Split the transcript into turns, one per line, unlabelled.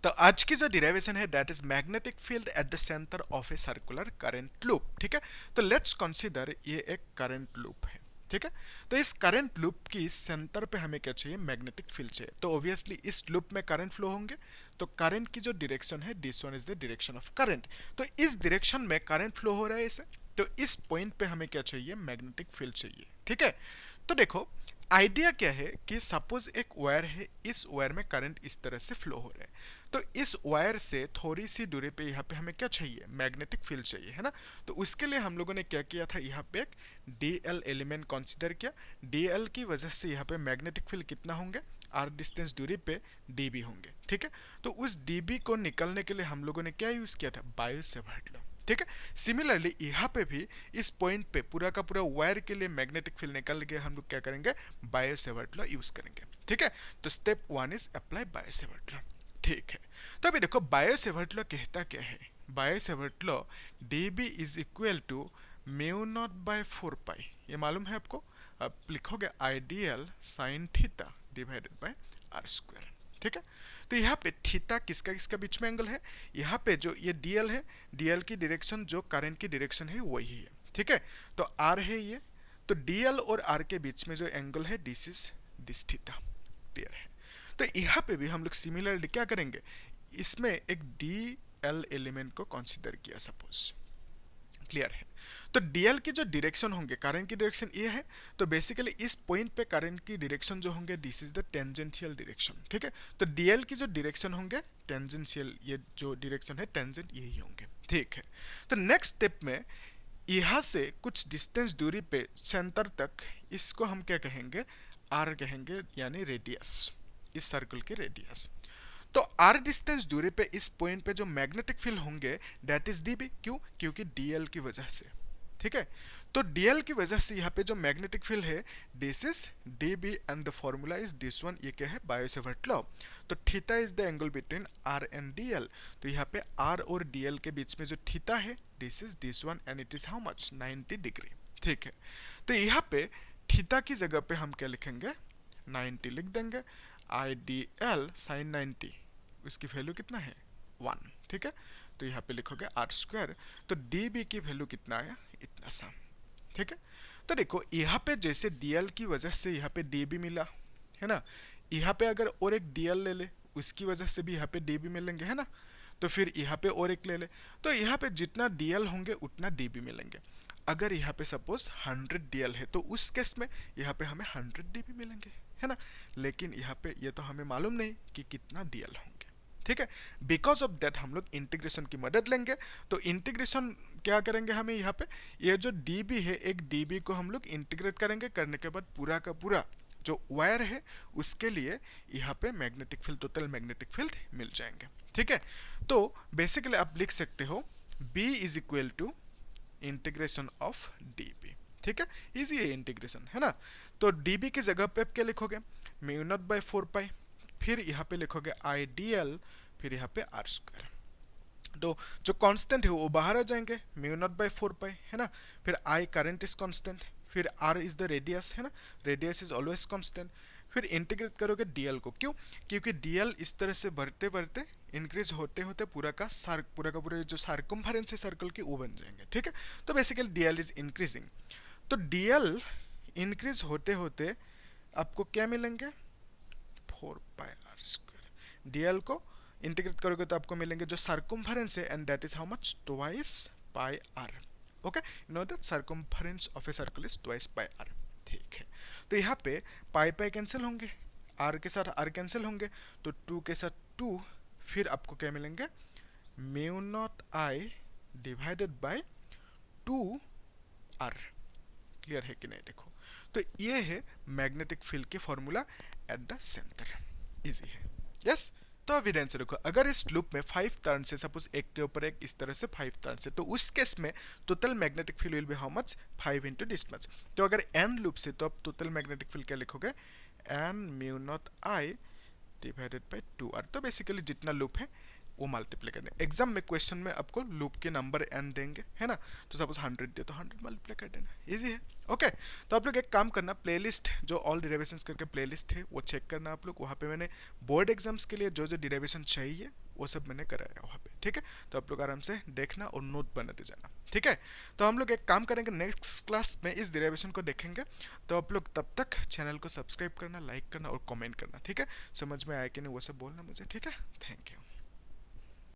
तो आज की जो डिराइवेशन है that is magnetic field at the centre of a circular current loop. ठीक है, तो लेट्स कंसीडर ये एक करंट लूप है। ठीक है, तो इस करंट लूप की सेंटर पे हमें क्या चाहिए, मैग्नेटिक फील्ड चाहिए। तो ऑब्वियसली इस लूप में करंट फ्लो होंगे, तो करंट की जो डायरेक्शन है this one is the direction of current. तो इस डायरेक्शन में करंट फ्लो हो रहा है इसे, तो इस पॉइंट पे हमें क्या चाहिए, मैग्नेटिक फील्ड चाहिए। ठीक है, तो देखो आइडिया क्या है कि सपोज एक वायर है, इस वायर में करंट इस तरह से फ्लो हो रहा है, तो इस वायर से थोड़ी सी दूरी पे यहाँ पे हमें क्या चाहिए, मैग्नेटिक फील्ड चाहिए, है ना। तो उसके लिए हम लोगों ने क्या किया था, यहाँ पे एक डीएल एलिमेंट कंसीडर किया। डीएल की वजह से यहाँ पे मैग्नेटिक फील्ड कितना होंगे, आर डिस्टेंस दूरी पे डीबी होंगे। ठीक है, तो उस डीबी को निकलने के लिए हम लोगों ने क्या यूज किया था, बायो सेवर्ट लॉ। ठीक है, सिमिलरली यहाँ पे भी इस पॉइंट पे पूरा का पूरा वायर के लिए मैग्नेटिक फील्ड निकल के हम लोग क्या करेंगे, बायो सेवर्ट लॉ यूज करेंगे। ठीक है, तो step one is apply bio Savart law. ठीक है, तो अभी देखो बायो सेवर्ट लॉ कहता क्या है, Biot Savart law d B is equal to mu naught by 4 pi, ये मालूम है आपको। अब लिखोगे I dl sine theta divided by r square. ठीक है, तो यहाँ पे थीटा किसका किसका बीच में एंगल है, यहाँ पे जो ये डीएल है, डीएल की डायरेक्शन जो करंट की डायरेक्शन है वही है। ठीक है, तो आर है ये, तो डीएल और आर के बीच में जो एंगल है this is this theta. Clear है, तो यहाँ पे भी हम लोग सिमिलरली क्या करेंगे, इसमें एक डी एल एलिमेंट को कंसीडर किया सपोज। क्लियर है, तो डीएल की जो डायरेक्शन होंगे, करंट की डायरेक्शन ये है, तो बेसिकली इस पॉइंट पे करंट की डायरेक्शन जो होंगे this is the tangential direction. ठीक है, तो डीएल की जो डायरेक्शन होंगे टेंजेंशियल, ये जो डायरेक्शन है टेंजेंट यही होंगे। ठीक है, तो नेक्स्ट स्टेप में यहाँ से कुछ डिस्टेंस दूरी पे सेंटर तक, इसको हम क्या कहेंगे, आर कहेंगे, यानी रेडियस, इस सर्कल की रेडियस। तो आर डिस्टेंस दूरी पे इस पॉइंट पे जो मैग्नेटिक फील्ड होंगे दैट इज डीबी, क्यों, क्योंकि डीएल की वजह से। ठीक है, तो डीएल की वजह से यहाँ पे जो मैग्नेटिक फील्ड है this is dB and the formula is this one, ये क्या है, बायो सेवर्ट लॉ। तो theta is the angle between r and dl, तो यहाँ पे आर और डीएल के बीच में जो थीटा है this is this one and it is how much, 90 degree. ठीक है, तो यहाँ पे थीटा की जगह पे हम क्या लिखेंगे, 90 लिख देंगे। आई डी एल साइन 90, इसकी वैल्यू कितना है, 1। ठीक है, तो यहाँ पे लिखोगे आर स्क्वायर, तो डी बी की वैल्यू कितना आया, इतना सा। ठीक है, तो देखो यहाँ पे जैसे डीएल की वजह से यहाँ पे डी बी मिला है ना, यहाँ पे अगर और एक डीएल ले ले उसकी वजह से भी यहाँ पे डी बी मिलेंगे, है ना। तो फिर यहाँ पे और एक ले ले, तो यहाँ पे जितना डीएल होंगे उतना डी बी मिलेंगे। अगर यहाँ पे सपोज 100 डीएल है तो उस केस में यहाँ पे हमें 100 डीबी मिलेंगे, है ना। लेकिन यहाँ पे ये तो हमें मालूम नहीं कि कितना डीएल होंगे। ठीक है, बिकॉज ऑफ दैट हम लोग इंटीग्रेशन की मदद लेंगे। तो इंटीग्रेशन क्या करेंगे, हमें यहाँ पे ये जो डीबी है, एक डीबी को हम लोग इंटीग्रेट करेंगे, करने के बाद पूरा का पूरा जो वायर है उसके लिए यहाँ पे magnetic field, total magnetic field मिल जाएंगे। ठीक है, तो बेसिकली आप लिख सकते हो B is equal to integration of dB. ठीक है, इजी है इंटीग्रेशन, है ना। तो डीबी की जगह पे आप क्या लिखोगे, म्यू नॉट बाय 4 पाई, फिर यहाँ पे लिखोगे आई डी एल, फिर यहाँ पे आर स्क्वायर। तो जो कांस्टेंट है वो बाहर आ जाएंगे, म्यू नॉट बाय 4 पाई, है ना। फिर आई करंट इज कांस्टेंट, फिर आर इज द रेडियस, है ना, रेडियस इज ऑलवेज कांस्टेंट। फिर इंटीग्रेट करोगे डीएल को, क्यों, क्योंकि डीएल इस तरह से बढ़ते बढ़ते इंक्रीज होते होते पूरा का पूरा जो सार्कम्फरेंस है सर्कल की वो बन जाएंगे। ठीक है, तो बेसिकली डीएल इज इंक्रीजिंग, तो डीएल इंक्रीज होते होते आपको क्या मिलेंगे, 4 पाई आर स्क्वायर। डीएल को इंटीग्रेट करोगे तो आपको मिलेंगे जो सर्कम्फरेंस है and that is how much, twice pi r. Okay, you know that circumference of a circle is twice pi r. ठीक है, तो यहाँ पे पाई पाई कैंसिल होंगे, आर के साथ आर कैंसिल होंगे, तो 2 के साथ 2, फिर आपको क्या मिलेंगे, mu naught I divided by 2 r. Clear है कि नहीं, देखो तो ये है मैग्नेटिक फील्ड के formula at the centre. Easy है, यस। तो एविडेंस देखो, अगर इस लूप में 5 टर्न से, सपोज एक के ऊपर एक इस तरह से 5 टर्न से, तो उस केस में total magnetic field will be how much, 5 into this much. तो अगर एन लूप से, तो आप टोटल मैग्नेटिक फील्ड क्या लिखोगे, N mu naught I divided by 2r। तो बेसिकली जितना लूप है वो मल्टीप्लाई करने, एग्जाम में क्वेश्चन में आपको लूप के नंबर एन देंगे, है ना। तो सपोज 100 दे तो 100 मल्टीप्लाई कर देना, इजी है। ओके, तो आप लोग एक काम करना, प्लेलिस्ट जो ऑल डिराइवेशंस करके प्लेलिस्ट है वो चेक करना आप लोग, वहाँ पे मैंने बोर्ड एग्जाम्स के लिए जो जो डिराइवेशन चाहिए वो सब मैंने कराया वहाँ पे, ठीक है। तो आप लोग आराम से देखना और नोट बनाते जाना, ठीक है। तो हम लोग एक काम करेंगे, नेक्स्ट क्लास में इस डेरिवेशन को देखेंगे। तो आप लोग तब तक चैनल को सब्सक्राइब करना, लाइक करना और कमेंट करना, ठीक है। समझ में आया कि नहीं वो सब बोलना मुझे, ठीक है। Thank you.